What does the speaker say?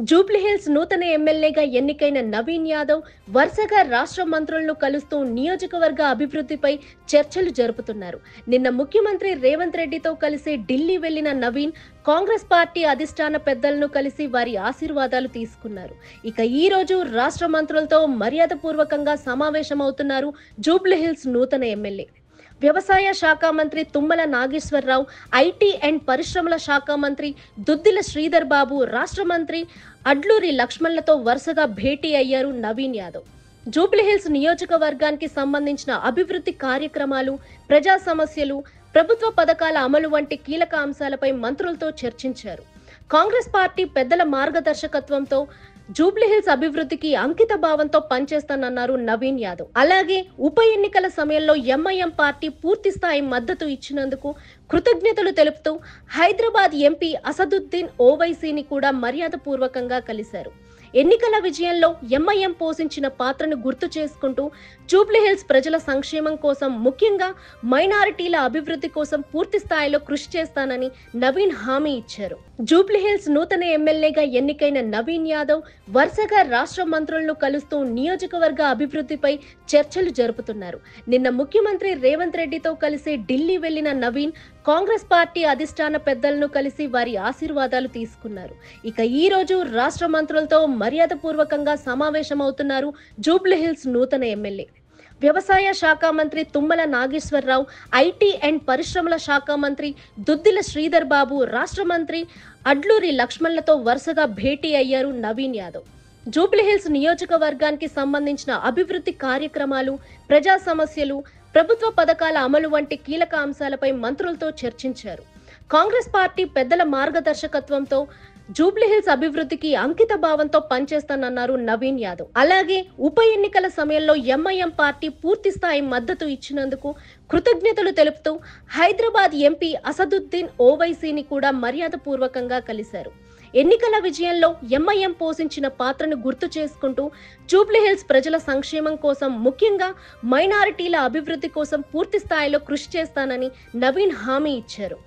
జూబ్లీహిల్స్ నూతన ఎమ్మెల్యేగా ఎన్నికైన నవీన్ యాదవ్ వరుసగా రాష్ట్ర మంత్రులను కలుస్తూ నియోజకవర్గ అభివృద్ధిపై చర్చలు జరుపుతున్నారు. నిన్న ముఖ్యమంత్రి రేవంత్ రెడ్డితో కలిసి ఢిల్లీ వెళ్లిన నవీన్ కాంగ్రెస్ పార్టీ అధిష్టాన పెద్దలను కలిసి వారి ఆశీర్వాదాలు తీసుకున్నారు. ఇక ఈ రోజు రాష్ట్ర మంత్రులతో మర్యాదపూర్వకంగా సమావేశమవుతున్నారు జూబ్లీహిల్స్ నూతన ఎమ్మెల్యే. వ్యవసాయ శాఖ మంత్రి తుమ్మల నాగేశ్వరరావు, ఐటీ అండ్ పరిశ్రమల శాఖ మంత్రి దుద్దిల శ్రీధర్ బాబు, రాష్ట్ర మంత్రి అడ్లూరి లక్ష్మణ్లతో వరుసగా భేటీ అయ్యారు నవీన్ యాదవ్. జూబ్లీహిల్స్ నియోజకవర్గానికి సంబంధించిన అభివృద్ధి కార్యక్రమాలు, ప్రజా సమస్యలు, ప్రభుత్వ పథకాల అమలు వంటి కీలక అంశాలపై మంత్రులతో చర్చించారు. కాంగ్రెస్ పార్టీ పెద్దల మార్గదర్శకత్వంతో జూబ్లీహిల్స్ అభివృద్ధికి అంకిత భావంతో పనిచేస్తానన్నారు నవీన్ యాదవ్. అలాగే ఉప ఎన్నికల సమయంలో ఎంఐఎం పార్టీ పూర్తి స్థాయి మద్దతు ఇచ్చినందుకు కృతజ్ఞతలు తెలుపుతూ హైదరాబాద్ ఎంపీ అసదుద్దీన్ ఓవైసీని కూడా మర్యాదపూర్వకంగా కలిశారు. ఎన్నికల విజయంలో ఎంఐఎం పోషించిన పాత్రను గుర్తు చేసుకుంటూ జూబ్లీహిల్స్ ప్రజల సంక్షేమం కోసం, ముఖ్యంగా మైనారిటీల అభివృద్ధి కోసం పూర్తి స్థాయిలో కృషి చేస్తానని నవీన్ హామీ ఇచ్చారు. జూబ్లీహిల్స్ నూతన ఎమ్మెల్యేగా ఎన్నికైన నవీన్ యాదవ్ వరుసగా రాష్ట్ర మంత్రులను కలుస్తూ నియోజకవర్గ అభివృద్ధిపై చర్చలు జరుపుతున్నారు. నిన్న ముఖ్యమంత్రి రేవంత్ రెడ్డితో కలిసి ఢిల్లీ వెళ్లిన నవీన్ కాంగ్రెస్ పార్టీ అధిష్టాన పెద్దలను కలిసి వారి ఆశీర్వాదాలు తీసుకున్నారు. ఇక ఈ రోజు రాష్ట్ర మంత్రులతో మర్యాదపూర్వకంగా సమావేశమవుతున్నారు జూబ్లీహిల్స్ నూతన ఎమ్మెల్యే. వ్యవసాయ శాఖ మంత్రి తుమ్మల నాగేశ్వరరావు, ఐటీ అండ్ పరిశ్రమల శాఖ మంత్రి దుద్దిల శ్రీధర్ బాబు, రాష్ట్ర మంత్రి అడ్లూరి లక్ష్మణ్లతో వరుసగా భేటీ అయ్యారు నవీన్ యాదవ్. జూబ్లీహిల్స్ నియోజకవర్గానికి సంబంధించిన అభివృద్ధి కార్యక్రమాలు, ప్రజా సమస్యలు, ప్రభుత్వ పథకాల అమలు వంటి కీలక అంశాలపై మంత్రులతో చర్చించారు. కాంగ్రెస్ పార్టీ పెద్దల మార్గదర్శకత్వంతో జూబ్లీహిల్స్ అభివృద్ధికి అంకిత భావంతో పనిచేస్తానన్నారు నవీన్ యాదవ్. అలాగే ఉప ఎన్నికల సమయంలో ఎంఐఎం పార్టీ పూర్తి స్థాయి మద్దతు ఇచ్చినందుకు కృతజ్ఞతలు తెలుపుతూ హైదరాబాద్ ఎంపీ అసదుద్దీన్ ఓవైసీని కూడా మర్యాదపూర్వకంగా కలిశారు. ఎన్నికల విజయంలో ఎంఐఎం పోషించిన పాత్రను గుర్తు చేసుకుంటూ జూబ్లీహిల్స్ ప్రజల సంక్షేమం కోసం, ముఖ్యంగా మైనారిటీల అభివృద్ధి కోసం పూర్తి స్థాయిలో కృషి చేస్తానని నవీన్ హామీ ఇచ్చారు.